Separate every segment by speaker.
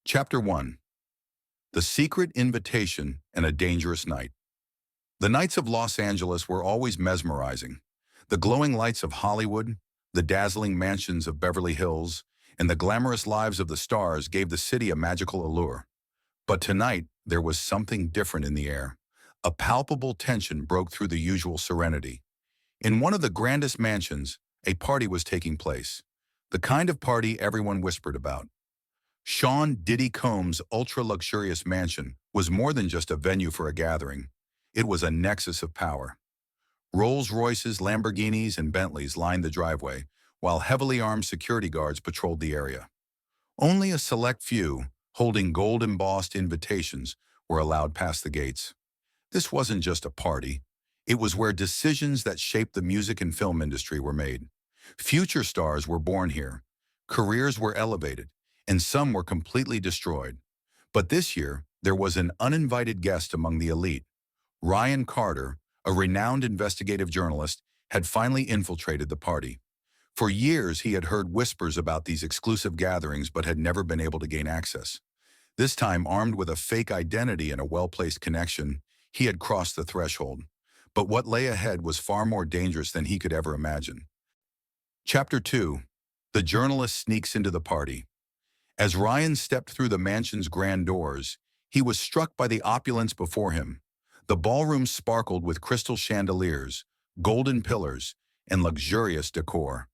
Speaker 1: Chapter 1. The Secret Invitation and a Dangerous Night. The nights of Los Angeles were always mesmerizing. The glowing lights of Hollywood, the dazzling mansions of Beverly Hills, and the glamorous lives of the stars gave the city a magical allure. But tonight, there was something different in the air. A palpable tension broke through the usual serenity. In one of the grandest mansions, a party was taking place. The kind of party everyone whispered about. Sean Diddy Combs' ultra-luxurious mansion was more than just a venue for a gathering. It was a nexus of power. Rolls-Royces, Lamborghinis, and Bentleys lined the driveway, while heavily armed security guards patrolled the area. Only a select few, holding gold-embossed invitations, were allowed past the gates. This wasn't just a party. It was where decisions that shaped the music and film industry were made. Future stars were born here. Careers were elevated, and some were completely destroyed. But this year, there was an uninvited guest among the elite. Ryan Carter, a renowned investigative journalist, had finally infiltrated the party. For years, he had heard whispers about these exclusive gatherings but had never been able to gain access. This time, armed with a fake identity and a well-placed connection, he had crossed the threshold. But what lay ahead was far more dangerous than he could ever imagine. Chapter 2. The journalist sneaks into the party. As Ryan stepped through the mansion's grand doors, he was struck by the opulence before him. The ballroom sparkled with crystal chandeliers, golden pillars, and luxurious decor.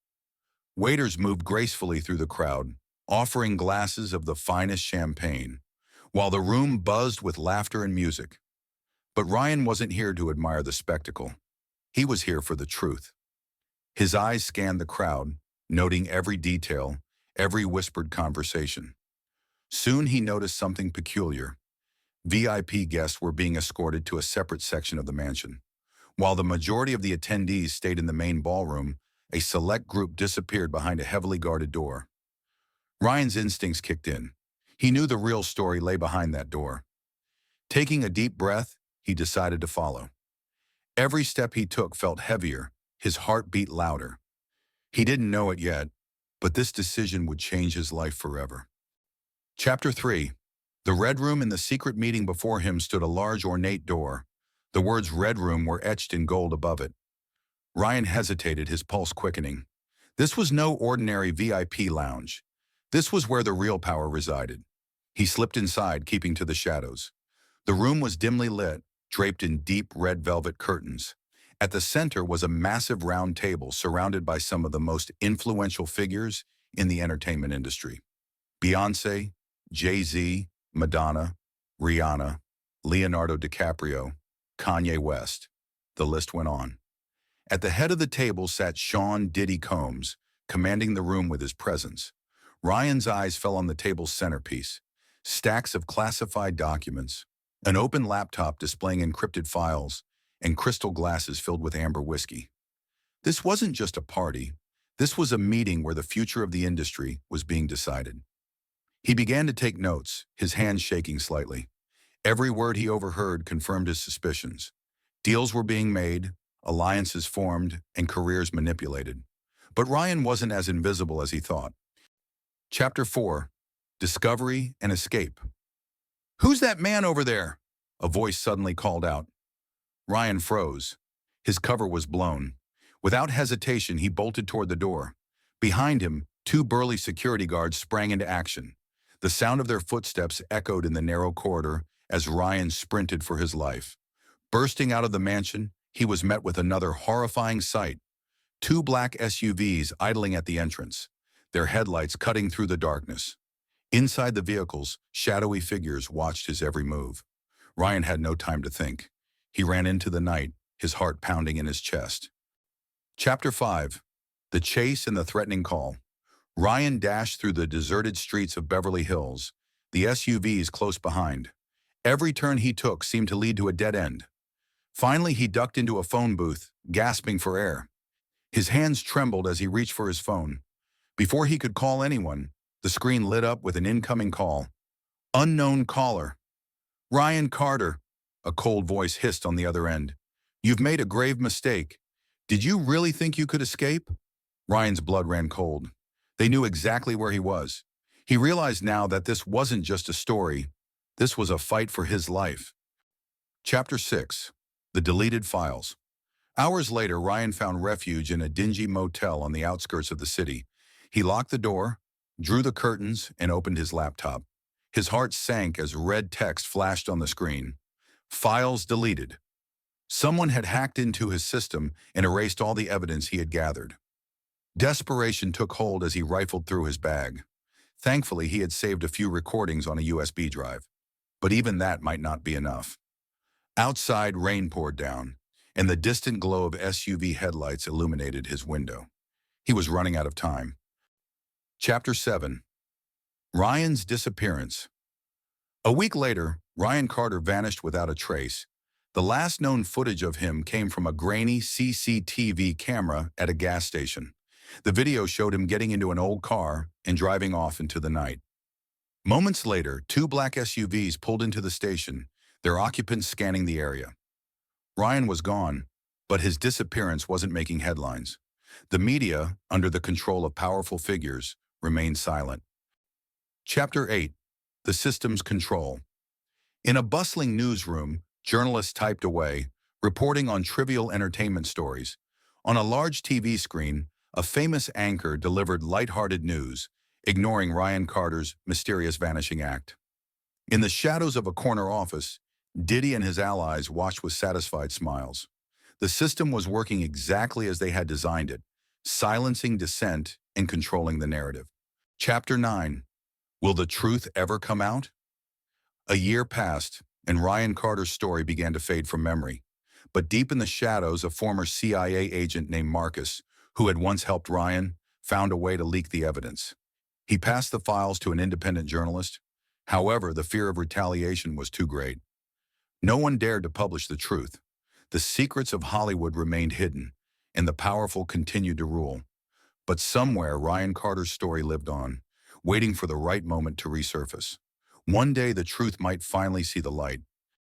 Speaker 1: Waiters moved gracefully through the crowd, offering glasses of the finest champagne, while the room buzzed with laughter and music. But Ryan wasn't here to admire the spectacle. He was here for the truth. His eyes scanned the crowd, noting every detail, every whispered conversation. Soon he noticed something peculiar. VIP guests were being escorted to a separate section of the mansion. While the majority of the attendees stayed in the main ballroom, a select group disappeared behind a heavily guarded door. Ryan's instincts kicked in. He knew the real story lay behind that door. Taking a deep breath, he decided to follow. Every step he took felt heavier, his heart beat louder. He didn't know it yet, but this decision would change his life forever. Chapter 3. The Red Room. In the secret meeting before him stood a large ornate door. The words Red Room were etched in gold above it. Ryan hesitated, his pulse quickening. This was no ordinary VIP lounge. This was where the real power resided. He slipped inside, keeping to the shadows. The room was dimly lit, draped in deep red velvet curtains. At the center was a massive round table surrounded by some of the most influential figures in the entertainment industry. Beyoncé, Jay-Z, Madonna, Rihanna, Leonardo DiCaprio, Kanye West. The list went on. At the head of the table sat Sean Diddy Combs, commanding the room with his presence. Ryan's eyes fell on the table's centerpiece, stacks of classified documents, an open laptop displaying encrypted files, and crystal glasses filled with amber whiskey. This wasn't just a party. This was a meeting where the future of the industry was being decided. He began to take notes, his hands shaking slightly. Every word he overheard confirmed his suspicions. Deals were being made, alliances formed, and careers manipulated. But Ryan wasn't as invisible as he thought. Chapter 4. Discovery and Escape. "Who's that man over there?" a voice suddenly called out. Ryan froze. His cover was blown. Without hesitation, he bolted toward the door. Behind him, two burly security guards sprang into action. The sound of their footsteps echoed in the narrow corridor as Ryan sprinted for his life. Bursting out of the mansion, he was met with another horrifying sight. Two black SUVs idling at the entrance, their headlights cutting through the darkness. Inside the vehicles, shadowy figures watched his every move. Ryan had no time to think. He ran into the night, his heart pounding in his chest. Chapter 5. The Chase and the Threatening Call. Ryan dashed through the deserted streets of Beverly Hills, the SUVs close behind. Every turn he took seemed to lead to a dead end. Finally, he ducked into a phone booth, gasping for air. His hands trembled as he reached for his phone. Before he could call anyone, the screen lit up with an incoming call. "Unknown caller." "Ryan Carter," a cold voice hissed on the other end. "You've made a grave mistake. Did you really think you could escape?" Ryan's blood ran cold. They knew exactly where he was. He realized now that this wasn't just a story, this was a fight for his life. Chapter 6. The Deleted Files. Hours later, Ryan found refuge in a dingy motel on the outskirts of the city. He locked the door, drew the curtains, and opened his laptop. His heart sank as red text flashed on the screen. Files deleted. Someone had hacked into his system and erased all the evidence he had gathered. Desperation took hold as he rifled through his bag. Thankfully, he had saved a few recordings on a USB drive. But even that might not be enough. Outside, rain poured down, and the distant glow of SUV headlights illuminated his window. He was running out of time. Chapter 7. Ryan's Disappearance. A week later, Ryan Carter vanished without a trace. The last known footage of him came from a grainy CCTV camera at a gas station. The video showed him getting into an old car and driving off into the night. Moments later, two black SUVs pulled into the station, their occupants scanning the area. Ryan was gone, but his disappearance wasn't making headlines. The media, under the control of powerful figures, remained silent. Chapter 8. The System's Control. In a bustling newsroom, journalists typed away, reporting on trivial entertainment stories. On a large TV screen, a famous anchor delivered lighthearted news, ignoring Ryan Carter's mysterious vanishing act. In the shadows of a corner office, Diddy and his allies watched with satisfied smiles. The system was working exactly as they had designed it, silencing dissent and controlling the narrative. Chapter 9. Will the truth ever come out? A year passed, and Ryan Carter's story began to fade from memory. But deep in the shadows, a former CIA agent named Marcus, who had once helped Ryan, found a way to leak the evidence. He passed the files to an independent journalist. However, the fear of retaliation was too great. No one dared to publish the truth. The secrets of Hollywood remained hidden, and the powerful continued to rule. But somewhere, Ryan Carter's story lived on, waiting for the right moment to resurface. One day, the truth might finally see the light.